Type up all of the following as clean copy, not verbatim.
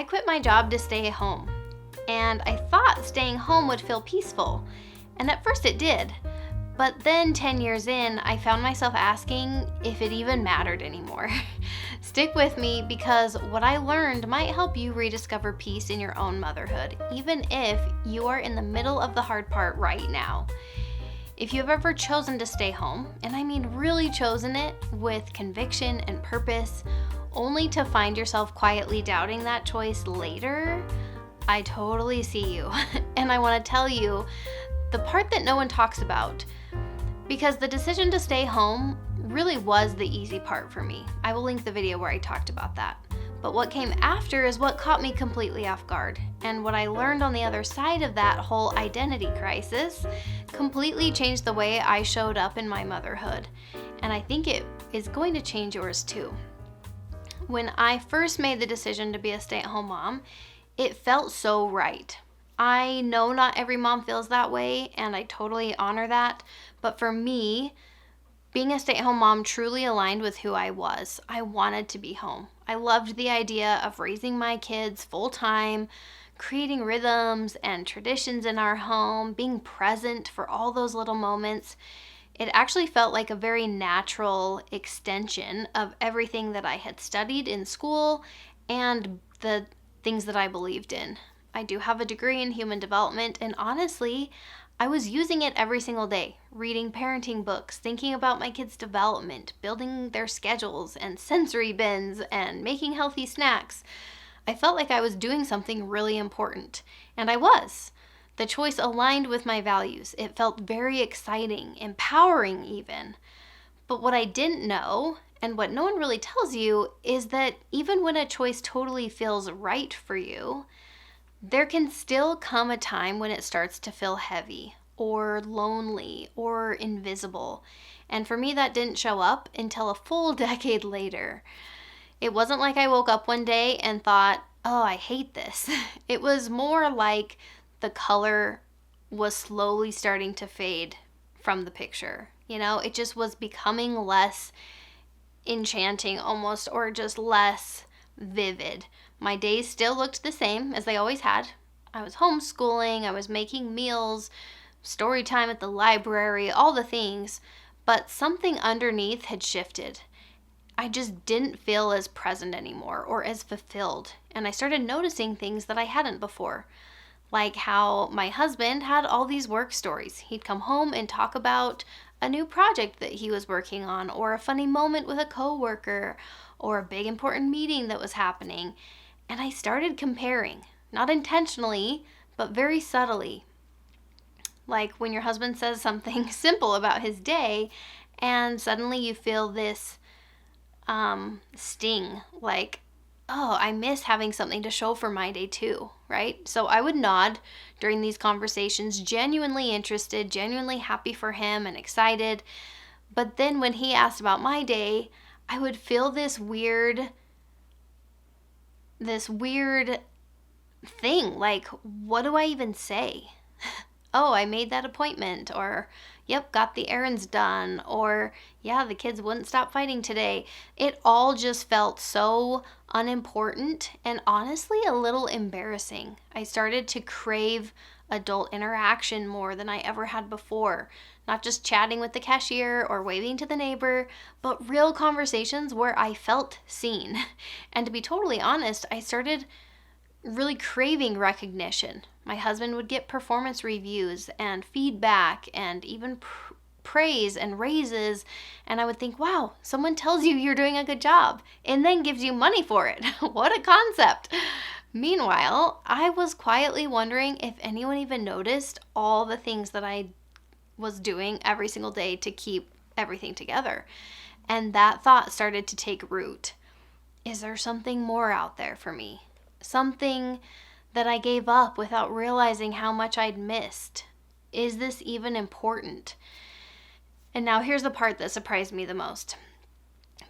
I quit my job to stay home, and I thought staying home would feel peaceful, and at first it did. But then 10 years in, I found myself asking if it even mattered anymore. Stick with me, because what I learned might help you rediscover peace in your own motherhood, even if you are in the middle of the hard part right now. If you've ever chosen to stay home, and I mean really chosen it with conviction and purpose, only to find yourself quietly doubting that choice later, I totally see you. And I want to tell you the part that no one talks about, because the decision to stay home really was the easy part for me. I will link the video where I talked about that. But what came after is what caught me completely off guard. And what I learned on the other side of that whole identity crisis completely changed the way I showed up in my motherhood. And I think it is going to change yours too. When I first made the decision to be a stay-at-home mom, it felt so right. I know not every mom feels that way, and I totally honor that. But for me, being a stay-at-home mom truly aligned with who I was. I wanted to be home. I loved the idea of raising my kids full-time, creating rhythms and traditions in our home, being present for all those little moments. It actually felt like a very natural extension of everything that I had studied in school and the things that I believed in. I do have a degree in human development, and honestly, I was using it every single day, reading parenting books, thinking about my kids' development, building their schedules and sensory bins, and making healthy snacks. I felt like I was doing something really important, and I was. The choice aligned with my values. It felt very exciting, empowering even. But what I didn't know, and what no one really tells you, is that even when a choice totally feels right for you, there can still come a time when it starts to feel heavy or lonely or invisible. And for me, that didn't show up until a full decade later. It wasn't like I woke up one day and thought, oh, I hate this. It was more like the color was slowly starting to fade from the picture. It just was becoming less enchanting almost, or just less vivid. My days still looked the same as they always had. I was homeschooling, I was making meals, story time at the library, all the things, but something underneath had shifted. I just didn't feel as present anymore or as fulfilled, and I started noticing things that I hadn't before. Like how my husband had all these work stories. He'd come home and talk about a new project that he was working on, or a funny moment with a coworker, or a big important meeting that was happening. And I started comparing, not intentionally, but very subtly. Like when your husband says something simple about his day, and suddenly you feel this sting, like, oh, I miss having something to show for my day too, right? So I would nod during these conversations, genuinely interested, genuinely happy for him and excited. But then when he asked about my day, I would feel this weird thing, like, what do I even say? Oh, I made that appointment, or yep, got the errands done, or yeah, the kids wouldn't stop fighting today. It all just felt so unimportant and honestly a little embarrassing. I started to crave adult interaction more than I ever had before. Not just chatting with the cashier or waving to the neighbor, but real conversations where I felt seen. And to be totally honest, I started really craving recognition. My husband would get performance reviews and feedback and even praise and raises, and I would think, wow, someone tells you you're doing a good job and then gives you money for it. What a concept. Meanwhile, I was quietly wondering if anyone even noticed all the things that I was doing every single day to keep everything together. And that thought started to take root. Is there something more out there for me? Something that I gave up without realizing how much I'd missed? Is this even important? And now here's the part that surprised me the most.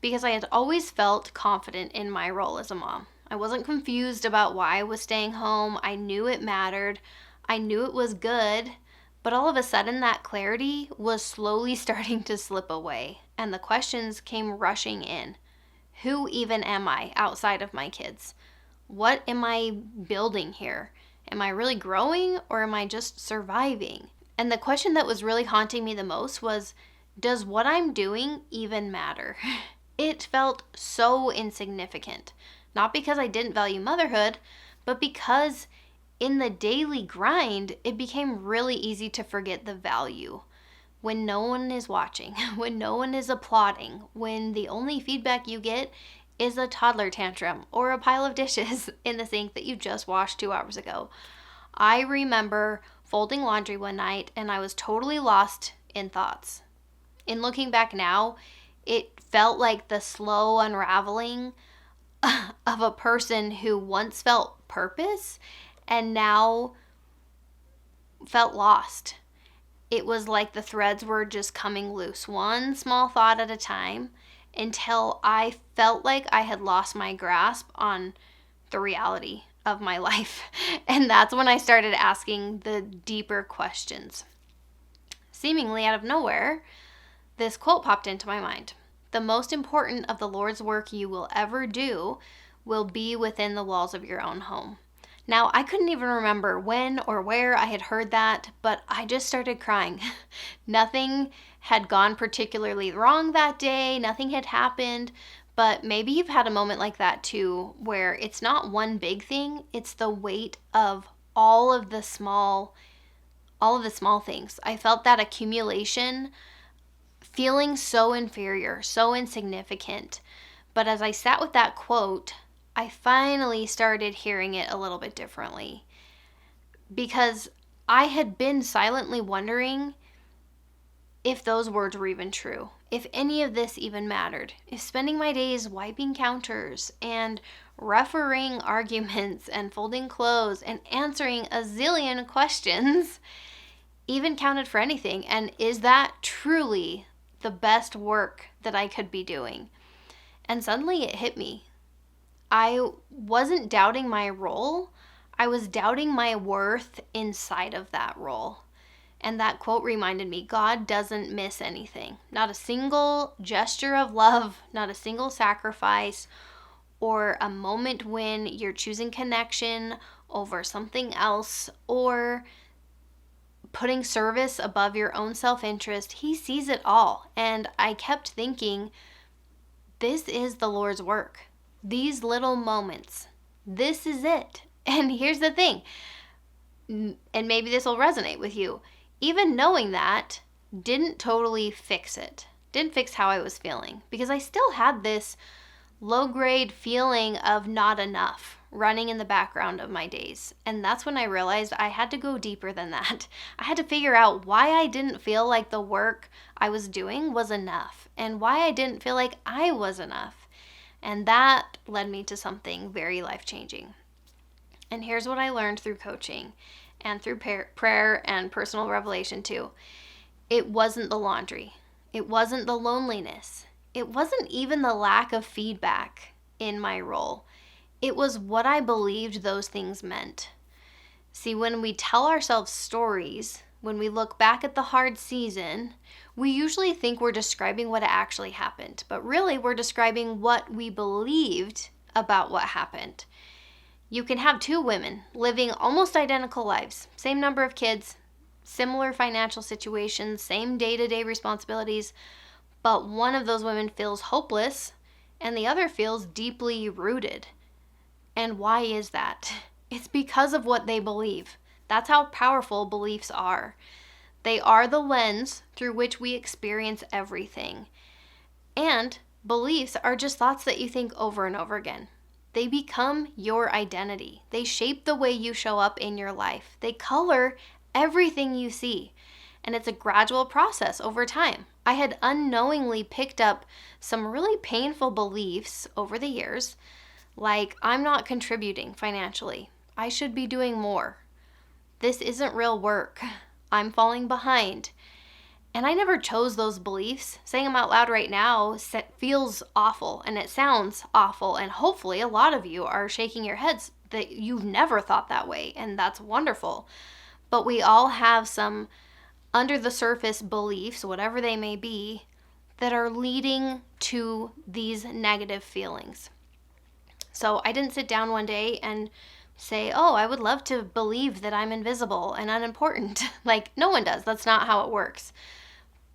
Because I had always felt confident in my role as a mom. I wasn't confused about why I was staying home. I knew it mattered. I knew it was good. But all of a sudden, that clarity was slowly starting to slip away. And the questions came rushing in. Who even am I outside of my kids? What am I building here? Am I really growing or am I just surviving? And the question that was really haunting me the most was, does what I'm doing even matter? It felt so insignificant. Not because I didn't value motherhood, but because in the daily grind, it became really easy to forget the value. When no one is watching, when no one is applauding, when the only feedback you get is a toddler tantrum or a pile of dishes in the sink that you just washed 2 hours ago. I remember folding laundry one night and I was totally lost in thoughts. In looking back now, it felt like the slow unraveling of a person who once felt purpose and now felt lost. It was like the threads were just coming loose, one small thought at a time, until I felt like I had lost my grasp on the reality of my life. And that's when I started asking the deeper questions. Seemingly out of nowhere, this quote popped into my mind. The most important of the Lord's work you will ever do will be within the walls of your own home. Now, I couldn't even remember when or where I had heard that, but I just started crying. Nothing had gone particularly wrong that day, nothing had happened, but maybe you've had a moment like that too, where it's not one big thing, it's the weight of all of the small things. I felt that accumulation, feeling so inferior, so insignificant. But as I sat with that quote, I finally started hearing it a little bit differently, because I had been silently wondering if those words were even true, if any of this even mattered, if spending my days wiping counters and refereeing arguments and folding clothes and answering a zillion questions even counted for anything, and is that truly the best work that I could be doing? And suddenly it hit me. I wasn't doubting my role, I was doubting my worth inside of that role. And that quote reminded me, God doesn't miss anything. Not a single gesture of love, not a single sacrifice, or a moment when you're choosing connection over something else, or putting service above your own self-interest. He sees it all. And I kept thinking, this is the Lord's work. These little moments, this is it. And here's the thing, and maybe this will resonate with you. Even knowing that didn't totally fix it. Didn't fix how I was feeling, because I still had this low-grade feeling of not enough running in the background of my days. And that's when I realized I had to go deeper than that. I had to figure out why I didn't feel like the work I was doing was enough, and why I didn't feel like I was enough. And that led me to something very life-changing. And here's what I learned through coaching and through prayer and personal revelation too. It wasn't the laundry. It wasn't the loneliness. It wasn't even the lack of feedback in my role. It was what I believed those things meant. See, when we tell ourselves stories, when we look back at the hard season, we usually think we're describing what actually happened, but really we're describing what we believed about what happened. You can have two women living almost identical lives, same number of kids, similar financial situations, same day-to-day responsibilities, but one of those women feels hopeless and the other feels deeply rooted. And why is that? It's because of what they believe. That's how powerful beliefs are. They are the lens through which we experience everything. And beliefs are just thoughts that you think over and over again. They become your identity. They shape the way you show up in your life. They color everything you see. And it's a gradual process over time. I had unknowingly picked up some really painful beliefs over the years, like I'm not contributing financially. I should be doing more. This isn't real work. I'm falling behind. And I never chose those beliefs. Saying them out loud right now feels awful, and it sounds awful, and hopefully a lot of you are shaking your heads that you've never thought that way, and that's wonderful. But we all have some under the surface beliefs, whatever they may be, that are leading to these negative feelings. So I didn't sit down one day and say, oh, I would love to believe that I'm invisible and unimportant. Like, no one does. That's not how it works.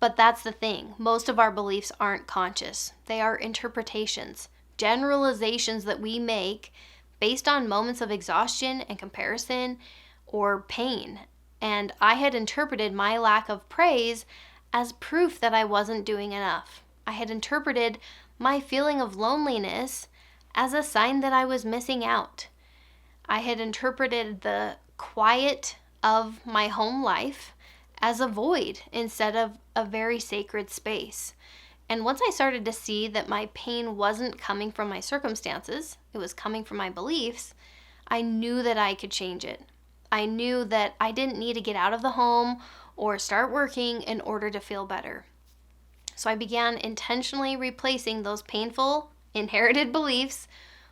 But that's the thing. Most of our beliefs aren't conscious. They are interpretations, generalizations that we make based on moments of exhaustion and comparison or pain. And I had interpreted my lack of praise as proof that I wasn't doing enough. I had interpreted my feeling of loneliness as a sign that I was missing out. I had interpreted the quiet of my home life as a void instead of a very sacred space. And once I started to see that my pain wasn't coming from my circumstances, it was coming from my beliefs, I knew that I could change it. I knew that I didn't need to get out of the home or start working in order to feel better. So I began intentionally replacing those painful, inherited beliefs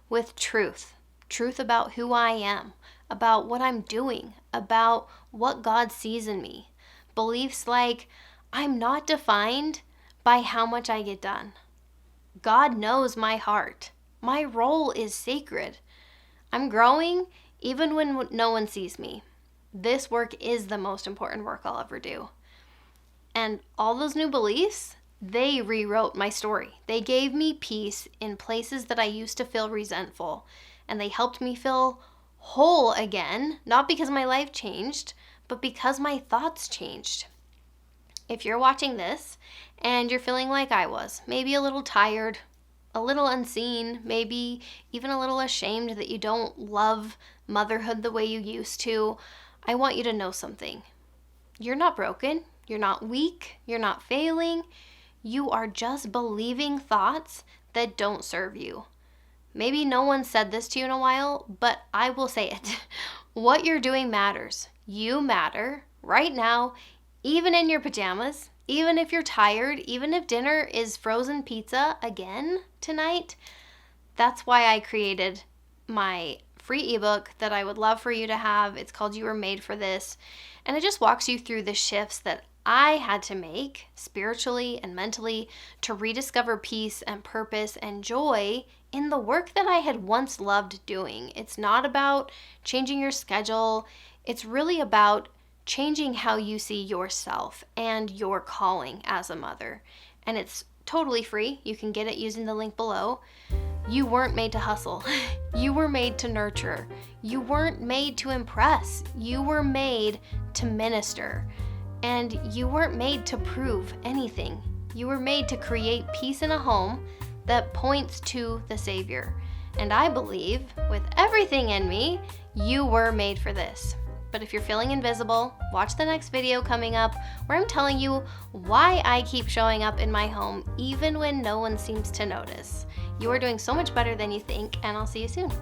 with truth. Truth about who I am, about what I'm doing, about what God sees in me. Beliefs like, I'm not defined by how much I get done. God knows my heart. My role is sacred. I'm growing even when no one sees me. This work is the most important work I'll ever do. And all those new beliefs, they rewrote my story. They gave me peace in places that I used to feel resentful. And they helped me feel whole again, not because my life changed, but because my thoughts changed. If you're watching this and you're feeling like I was, maybe a little tired, a little unseen, maybe even a little ashamed that you don't love motherhood the way you used to, I want you to know something. You're not broken. You're not weak. You're not failing. You are just believing thoughts that don't serve you. Maybe no one said this to you in a while, but I will say it. What you're doing matters. You matter right now, even in your pajamas, even if you're tired, even if dinner is frozen pizza again tonight. That's why I created my free ebook that I would love for you to have. It's called You Were Made for This. And it just walks you through the shifts that I had to make spiritually and mentally to rediscover peace and purpose and joy in the work that I had once loved doing. It's not about changing your schedule. It's really about changing how you see yourself and your calling as a mother. And it's totally free. You can get it using the link below. You weren't made to hustle. You were made to nurture. You weren't made to impress. You were made to minister. And you weren't made to prove anything. You were made to create peace in a home that points to the Savior. And I believe, with everything in me, you were made for this. But if you're feeling invisible, watch the next video coming up where I'm telling you why I keep showing up in my home even when no one seems to notice. You are doing so much better than you think, and I'll see you soon.